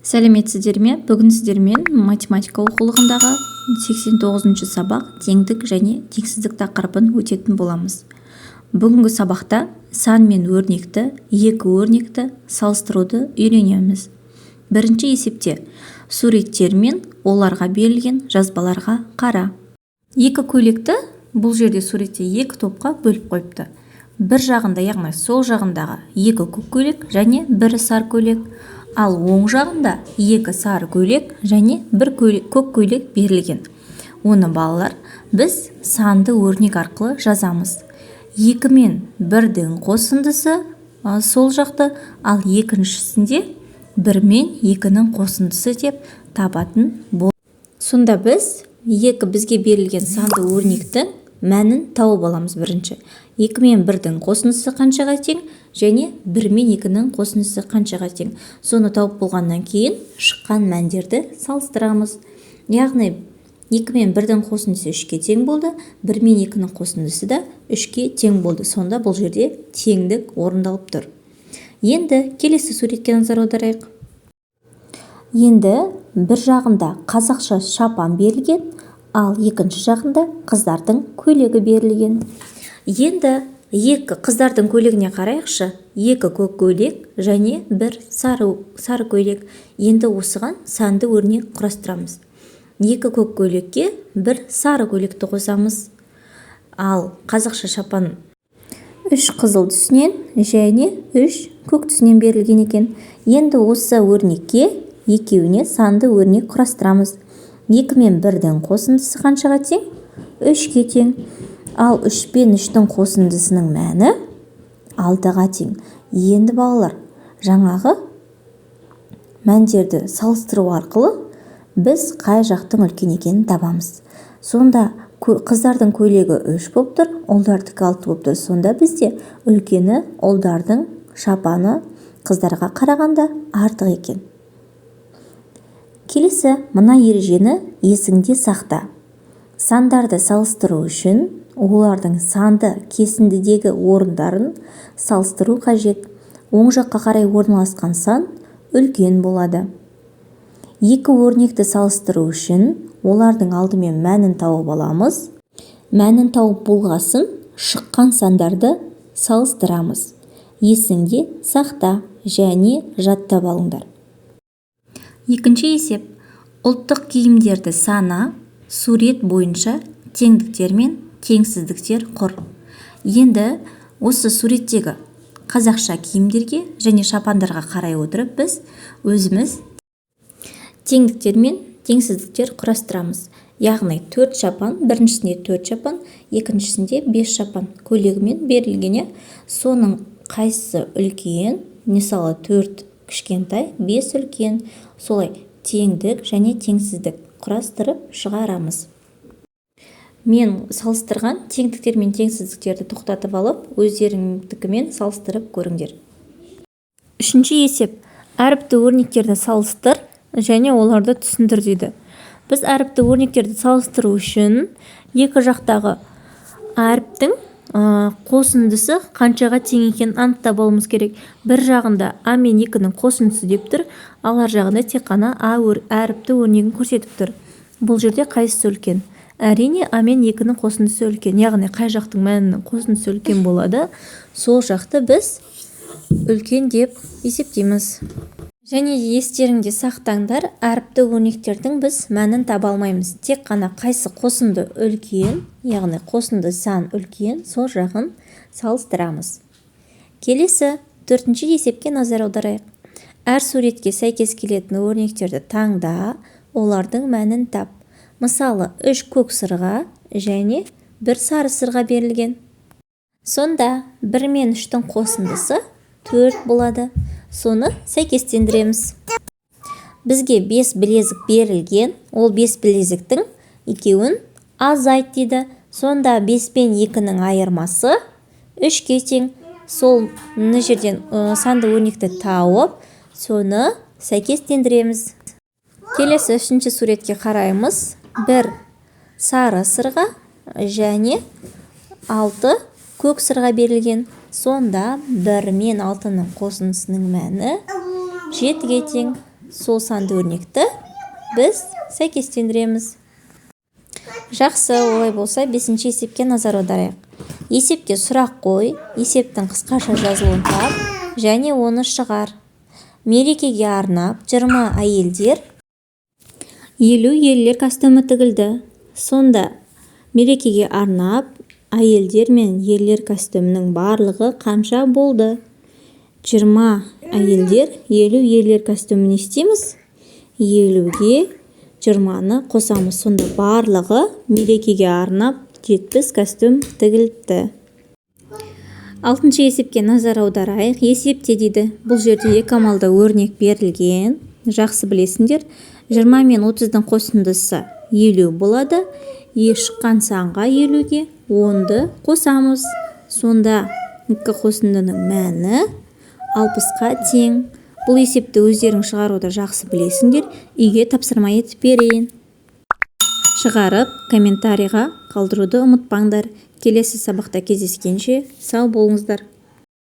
Сәлеметсіздер ме? Бүгін сіздермен математика оқулығындағы 89-шы сабақ теңдік және теңсіздік тақырыбын өтетін боламыз. Бүгінгі сабақта сан мен өрнекті, екі өрнекті салыстыруды үйренеміз. Бірінші есепте суреттер мен оларға берілген жазбаларға қара. Екі көйлекті бұл жерде суретте екі топқа бөліп қойыпты. Бір жағында, яғни сол жағындағы екі көк көйлек және бір сары көйлек, ал оң жағында екі сары көйлек және бір көк көйлек берілген. Оны балалар біз санды өрнек арқылы жазамыз. 2 мен 1-дің қосындысы сол жақты, ал екіншісінде 1 мен 2-ның қосындысы деп табатын бол. Сонда біз бізге берілген санды өрнектің мәнін тауып аламыз. Бірінші 2 мен 1-дің қосындысы қаншаға тең және 1 мен 2-ның қосындысы қаншаға тең. Соны тауып болғаннан кейін шыққан мәндерді салыстырамыз. Яғни 2 мен 1-дің қосындысы 3-ке тең болды, 1 мен 2-ның қосындысы да 3-ке тең болды. Сонда бұл жерде теңдік орындалып тұр. Енді келесі суретке назар аударайық. Енді бір жағында қазақша шапан берілген, ал екінші жағында қыздардың көйлегі берілген. Енді қыздардың көйлегіне қарайықшы. 2 көк көйлек және 1 сары көйлек. Енді осыған санды өрнек құрастырамыз. 2 көк көйлекке 1 сары көйлекті қосамыз. Ал қазақша шапан 3 қызыл түсінен және 3 көк түсінен берілген екен. Енді осы өрнекке екеуіне санды өрнек құрастырамыз. 2 мен 1-дің қосындысы қаншаға тең? 3-ке тең. Ал 3 пен 3-дің қосындысының мәні 6-ға тең. Енді балалар, жаңағы мәндерді салыстыру арқылы біз қай жақтың үлкен екенін табамыз. Сонда қыздардың көйлегі 3 болып тұр, ұлдардікі 6 болып тұр. Сонда бізде үлкені ұлдардың шапаны қыздарға қарағанда артық екен. Келесі мына ережені есіңде сақта. Сандарды салыстыру үшін олардың санды кесіндідегі орындарын салыстыру қажет. Оң жаққа қарай орналасқан сан үлкен болады. Екі өрнекті салыстыру үшін олардың алдымен мәнін тауып аламыз. Мәнін тауып болғасын шыққан сандарды салыстырамыз. Есіңде сақта және жаттап алыңдар. Екінші есеп. Ұлттық киімдерді сана, сурет бойынша теңдіктер мен теңсіздіктер құр. Енді осы суреттегі қазақша киімдерге және шапандарға қарай отырып біз өзіміз теңдіктер мен теңсіздіктер құрастырамыз. Яғни 4 шапан, біріншісінде 4 шапан, екіншісінде 5 шапан көйлегімен берілген. Соның қайсысы үлкен? Мысалы 4 кішкентай, 5 үлкен. Солай теңдік және теңсіздік құрастырып шығарамыз. Мен салыстырған теңдіктер мен теңсіздіктерді тоқтатып алып, өздеріңдікімен салыстырып көріңдер. Үшінші есеп. Әріпті өрнектерді салыстыр және оларды түсіндір дейді. Біз әріпті өрнектерді салыстыру үшін екі жақтағы әріптің қосындысы қаншаға тең екенін анықтап алуымыз керек. Бір жағында А мен 2-ның қосындысы деп тұр, ал ар жағында тек қана А әріпті өрнегін көрсетіп тұр. Бұл жерде қайсысы үлкен? Әрине А мен 2-ның қосындысы үлкен. Яғни қай жақтың мәнінің қосындысы үлкен болады, сол жақты біз үлкен деп есептейміз. Және естеріңде сақтаңдар, әріпті өрнектердің біз мәнін таба алмаймыз. Тек қана қайсы қосынды үлкен, яғни қосынды сан үлкен, сол жағын салыстырамыз. Келесі 4-ші есепке назар аударайық. Әр суретке сәйкес келетін өрнектерді таңда, олардың мәнін тап. Мысалы 3 көк сырға және 1 сары сырға берілген. Сонда 1 мен 3-дің қосындысы 4 болады. Соны сәйкестендіреміз. Бізге 5 білезік берілген, ол 5 білезіктің екеуін азайт дейді. Сонда 5 пен 2-ның айырмасы 3-ке тең. Сол жерден санды өрнекті тауып, соны сәйкестендіреміз. Келесі 3-ші суретке қараймыз. 1 сары сырға және 6 көк сырға берілген. Сонда 1 мен 6-ның қосындысының мәні 7-ге тең. сол санды өрнекті біз сәйкестендіреміз. Жақсы, олай болса 5-ші есепке назар аударайық. Есепте сұрақ қой, есептің қысқаша жазылуын тап және оны шығар. Мерекеге арнап 20 әйелдер 50 ерлер костюмі тігілді. Сонда мерекеге арнап әйелдер мен ерлер костюмінің барлығы қанша болды? 20 әйелдер 50 ерлер костюмін істейміз. 50-ге 20-ны қосамыз. Сонда барлығы мерекеге арнап 70 костюм тігілді. 6-ші есепке назар аударайық. Есепте дейді. Бұл жерде екі амалда өрнек берілген. Жақсы білесіңдер. 20 мен 30-дың қосындысы 50 болады. Шыққан санға 50-ге 10-ды қосамыз. Сонда екі қосындының мәні 60-қа тең. Бұл есепті өздерің шығаруды жақсы білесіңдер. Үйге тапсырма етіп берейін. Шығарып, комментарийға қалдыруды ұмытпаңдар. Келесі сабақта кездескенше сау болыңыздар.